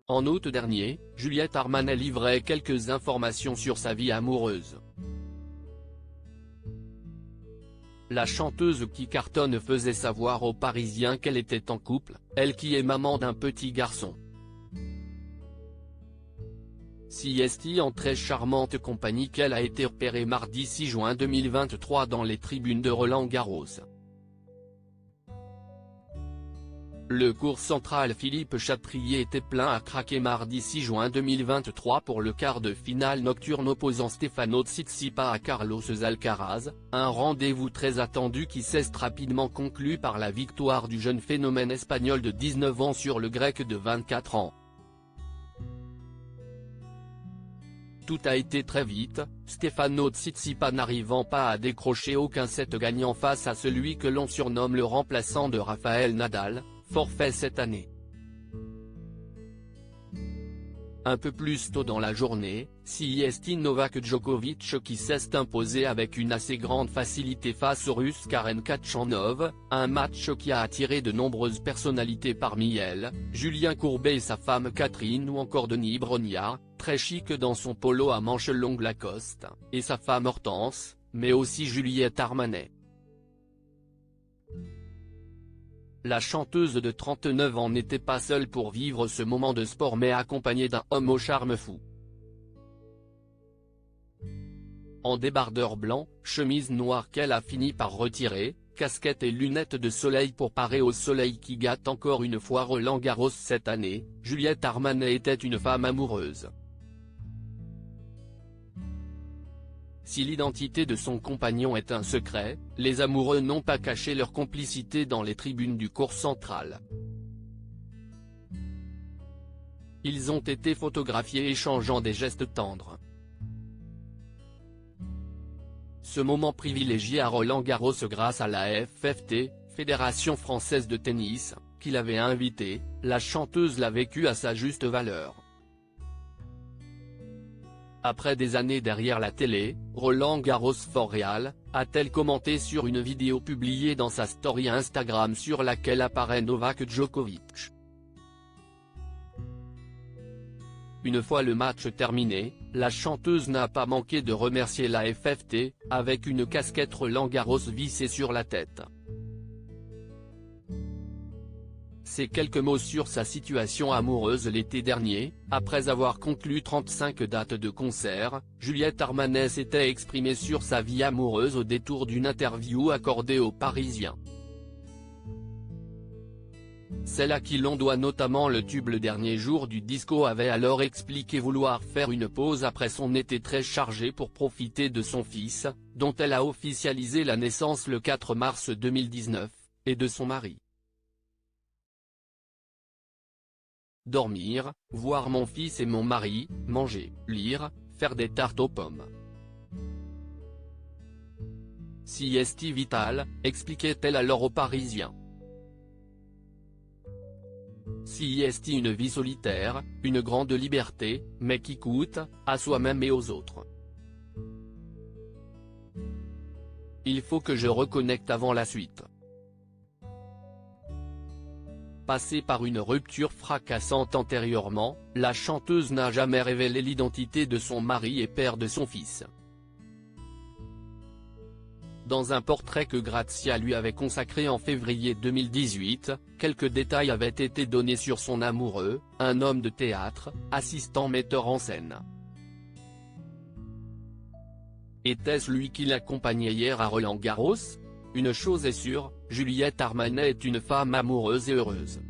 En août dernier, Juliette Armanet livrait quelques informations sur sa vie amoureuse. La chanteuse qui cartonne faisait savoir aux Parisiens qu'elle était en couple, elle qui est maman d'un petit garçon. Siesti en très charmante compagnie qu'elle a été repérée mardi 6 juin 2023 dans les tribunes de Roland-Garros. Le court central Philippe Chatrier était plein à craquer mardi 6 juin 2023 pour le quart de finale nocturne opposant Stefano Tsitsipas à Carlos Alcaraz, un rendez-vous très attendu qui s'est rapidement conclu par la victoire du jeune phénomène espagnol de 19 ans sur le grec de 24 ans. Tout a été très vite, Stefano Tsitsipas n'arrivant pas à décrocher aucun set gagnant face à celui que l'on surnomme le remplaçant de Rafael Nadal, forfait cette année. Un peu plus tôt dans la journée, Siesti Novak Djokovic qui s'est imposé avec une assez grande facilité face au Russe Karen Khachanov, un match qui a attiré de nombreuses personnalités parmi elles, Julien Courbet et sa femme Catherine ou encore Denis Brognard, très chic dans son polo à manches longues Lacoste, et sa femme Hortense, mais aussi Juliette Armanet. La chanteuse de 39 ans n'était pas seule pour vivre ce moment de sport mais accompagnée d'un homme au charme fou. En débardeur blanc, chemise noire qu'elle a fini par retirer, casquette et lunettes de soleil pour parer au soleil qui gâte encore une fois Roland-Garros cette année, Juliette Armanet était une femme amoureuse. Si l'identité de son compagnon est un secret, les amoureux n'ont pas caché leur complicité dans les tribunes du court central. Ils ont été photographiés échangeant des gestes tendres. Ce moment privilégié à Roland-Garros grâce à la FFT, Fédération française de tennis, qui l'avait invitée, la chanteuse l'a vécu à sa juste valeur. Après des années derrière la télé, Roland-Garros for real, a-t-elle commenté sur une vidéo publiée dans sa story Instagram sur laquelle apparaît Novak Djokovic. Une fois le match terminé, la chanteuse n'a pas manqué de remercier la FFT, avec une casquette Roland-Garros vissée sur la tête. Ces quelques mots sur sa situation amoureuse l'été dernier, après avoir conclu 35 dates de concert, Juliette Armanet s'était exprimée sur sa vie amoureuse au détour d'une interview accordée aux Parisiens. Celle à qui l'on doit notamment le tube Le dernier jour du disco avait alors expliqué vouloir faire une pause après son été très chargé pour profiter de son fils, dont elle a officialisé la naissance le 4 mars 2019, et de son mari. Dormir, voir mon fils et mon mari, manger, lire, faire des tartes aux pommes. Siesti vital, expliquait-elle alors aux Parisiens. Siesti une vie solitaire, une grande liberté, mais qui coûte, à soi-même et aux autres. Il faut que je reconnecte avant la suite. Passée par une rupture fracassante antérieurement, la chanteuse n'a jamais révélé l'identité de son mari et père de son fils. Dans un portrait que Grazia lui avait consacré en février 2018, quelques détails avaient été donnés sur son amoureux, un homme de théâtre, assistant metteur en scène. Était-ce lui qui l'accompagnait hier à Roland-Garros ? Une chose est sûre, Juliette Armanet est une femme amoureuse et heureuse.